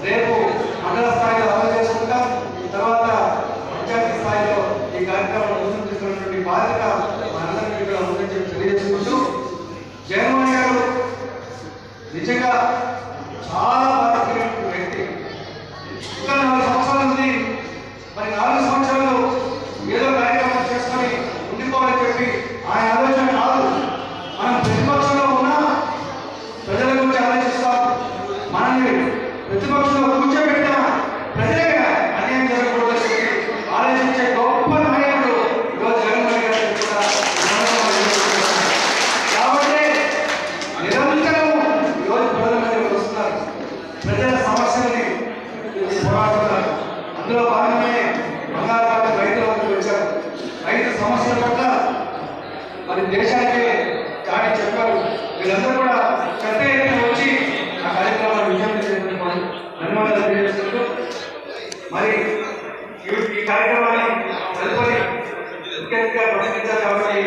రేపు మండల స్థాయిలో అమలు చేసుకుంటాం. తర్వాత పంచాయతీ స్థాయిలో ఈ కార్యక్రమం ముందుకు తీసుకున్నటువంటి బాధ్యత మనందరికీ కూడా ఉందని చెప్పి తెలియజేసుకుంటూ, జగన్మోహన్ గారు నిజంగా చాలా బాధ్యతమైన వ్యక్తి. ఇంకా 4 సంవత్సరాలు ఉంది. మరి 4 సంవత్సరాలు ఏదో కార్యక్రమం చేసుకొని ఉండిపోవాలని చెప్పి ఆయన ఆలోచన కాదు. మనం ప్రతిపక్షంలో ఉన్నా ప్రజల గురించి ఆలోచిస్తాం. మనల్ని ప్రతిపక్షంలో కూర్చోబెట్టిన ప్రజలే అన్యాయం జరగకూడదని చెప్పి ఆలోచించే గొప్ప నాయకుడు ఈరోజు జగన్మోహన్ గారు. కాబట్టి నిరంతరం ఈరోజు ప్రజల మధ్యకి వస్తున్నారు, ప్రజల సమస్యల్ని పోరాడుతున్నారు. అందులో భాగంగానే బంగారు రైతుల వద్దకు వచ్చారు. రైతు సమస్యల పట్ల మరి దేశానికి చాటి చెప్పారు. వీళ్ళందరూ కూడా పెద్ద ఎత్తున వచ్చి ఆ కార్యక్రమాన్ని విజయం చేసినందుకు ధన్యవాదాలు తెలియజేస్తున్నారు. మరి ఈ కార్యక్రమాన్ని తదుపరి ముఖ్యంగా ప్రకటించారు కాబట్టి